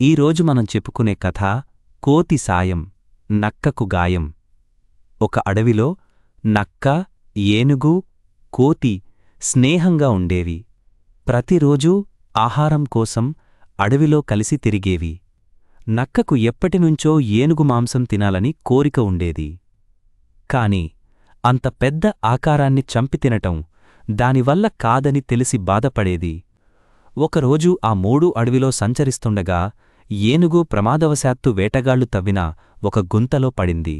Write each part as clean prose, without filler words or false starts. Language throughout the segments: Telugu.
ఈరోజు మనం చెప్పుకునే కథ కోతి సాయం నక్కకు గాయం. ఒక అడవిలో నక్క, ఏనుగు, కోతి స్నేహంగా ఉండేవి. ప్రతిరోజూ ఆహారం కోసం అడవిలో కలిసి తిరిగేవి. నక్కకు ఎప్పటినుంచో ఏనుగు మాంసం తినాలని కోరిక ఉండేది. కాని అంత పెద్ద ఆకారాన్ని చంపి తినటం దానివల్ల కాదని తెలిసి బాధపడేది. ఒకరోజు ఆ మూడు అడవిలో సంచరిస్తుండగా ఏనుగు ప్రమాదవశాత్తు వేటగాళ్లు తవ్విన ఒక గుంతలో పడింది.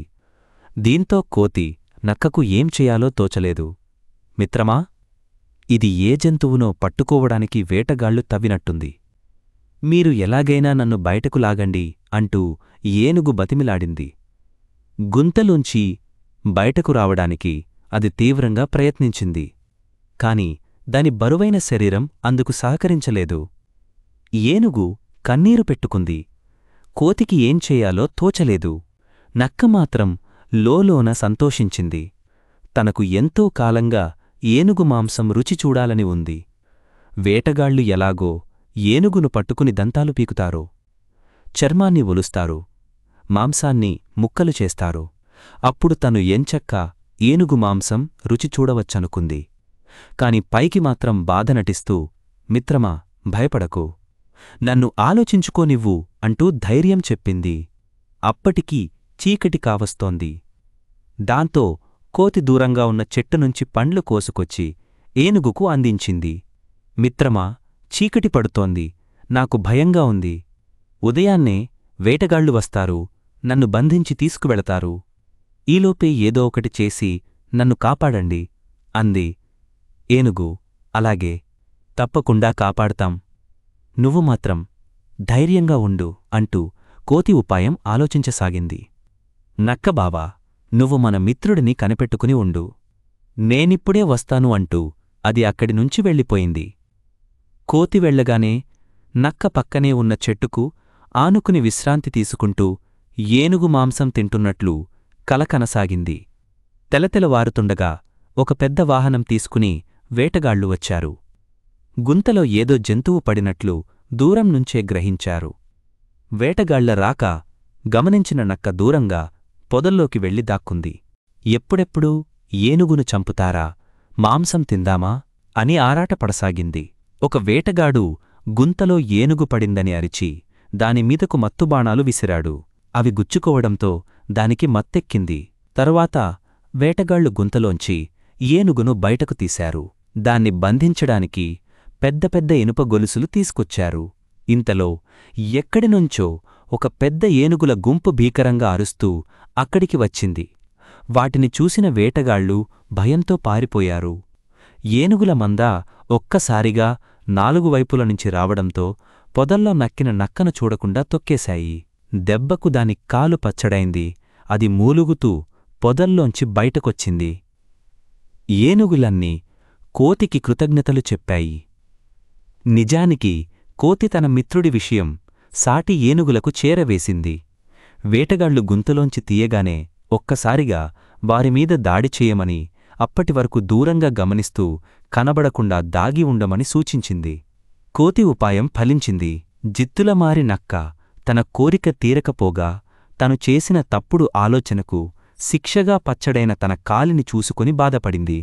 దీంతో కోతి నక్కకు ఏం చెయ్యాలో తోచలేదు. మిత్రమా, ఇది ఏ జంతువునో పట్టుకోవడానికి వేటగాళ్లు తవ్వినట్టుంది. మీరు ఎలాగైనా నన్ను బయటకు లాగండి అంటూ ఏనుగు బతిమిలాడింది. గుంతలోంచి బయటకు రావడానికి అది తీవ్రంగా ప్రయత్నించింది. కాని దాని బరువైన శరీరం అందుకు సహకరించలేదు. ఏనుగు కన్నీరు పెట్టుకుంది. కోతికి ఏం చెయ్యాలో తోచలేదు. నక్క మాత్రం లోలోన సంతోషించింది. తనకు ఎంతో కాలంగా ఏనుగు మాంసం రుచి చూడాలని ఉంది. వేటగాళ్లు ఎలాగో ఏనుగును పట్టుకుని దంతాలు పీకుతారో, చర్మాన్ని ఒలుస్తారు, మాంసాన్ని ముక్కలు చేస్తారు. అప్పుడు తను ఎంచక్కా ఏనుగు మాంసం రుచి చూడవచ్చనుకుంది. కాని పైకి మాత్రం బాధ నటిస్తూ, మిత్రమా, భయపడకు, నన్ను ఆలోచించుకోనివ్వు అంటూ ధైర్యం చెప్పింది. అప్పటికి చీకటి కావస్తోంది. దాంతో కోతి దూరంగా ఉన్న చెట్టునుంచి పండ్లు కోసుకొచ్చి ఏనుగుకు అందించింది. మిత్రమా, చీకటి పడుతోంది, నాకు భయంగా ఉంది. ఉదయాన్నే వేటగాళ్లు వస్తారు, నన్ను బంధించి తీసుకువెళతారు. ఈలోపే ఏదో ఒకటి చేసి నన్ను కాపాడండి అంది. ఏనుగు, అలాగే, తప్పకుండా కాపాడతాం. నువ్వు మాత్రం ధైర్యంగా ఉండు అంటూ కోతి ఉపాయం ఆలోచించసాగింది. నక్కబావా, నువ్వు మన మిత్రుడిని కనిపెట్టుకుని ఉండు, నేనిప్పుడే వస్తాను అంటూ అది అక్కడినుంచి వెళ్ళిపోయింది. కోతి వెళ్ళగానే నక్క పక్కనే ఉన్న చెట్టుకు ఆనుకుని విశ్రాంతి తీసుకుంటూ ఏనుగు మాంసం తింటున్నట్లు కలకనసాగింది. తెలతెలవారుతుండగా ఒక పెద్ద వాహనం తీసుకుని వేటగాళ్లు వచ్చారు. గుంతలో ఏదో జంతువు పడినట్లు దూరం నుంచే గ్రహించారు. వేటగాళ్ల రాక గమనించిన నక్క దూరంగా పొదల్లోకి వెళ్లి దాక్కుంది. ఎప్పుడెప్పుడు ఏనుగును చంపుతారా, మాంసం తిందామా అని ఆరాటపడసాగింది. ఒక వేటగాడు గుంతలో ఏనుగు పడిందని అరిచి దానిమీదకు మత్తుబాణాలు విసిరాడు. అవి గుచ్చుకోవడంతో దానికి మత్తెక్కింది. తరువాత వేటగాళ్లు గుంతలోంచి ఏనుగును బయటకు తీశారు. దాన్ని బంధించడానికి పెద్ద పెద్ద ఇనుప గొలుసులు తీసుకొచ్చారు. ఇంతలో ఎక్కడినుంచో ఒక పెద్ద ఏనుగుల గుంపు భీకరంగా అరుస్తూ అక్కడికి వచ్చింది. వాటిని చూసిన వేటగాళ్లు భయంతో పారిపోయారు. ఏనుగుల మంద ఒక్కసారిగా 4 వైపుల నుంచి రావడంతో పొదల్లో నక్కిన నక్కను చూడకుండా తొక్కేశాయి. దెబ్బకు దాని కాలు పచ్చడైంది. అది మూలుగుతూ పొదల్లోంచి బయటకొచ్చింది. ఏనుగులన్నీ కోతికి కృతజ్ఞతలు చెప్పాయి. నిజానికి కోతి తన మిత్రుడి విషయం సాటి ఏనుగులకు చేరవేసింది. వేటగాళ్లు గుంతలోంచి తీయగానే ఒక్కసారిగా వారిమీద దాడి చేయమని, అప్పటివరకు దూరంగా గమనిస్తూ కనబడకుండా దాగి ఉండమని సూచించింది. కోతి ఉపాయం ఫలించింది. జిత్తులమారి నక్క తన కోరిక తీరకపోగా తను చేసిన తప్పుడు ఆలోచనకు శిక్షగా పచ్చడైన తన కాలిని చూసుకుని బాధపడింది.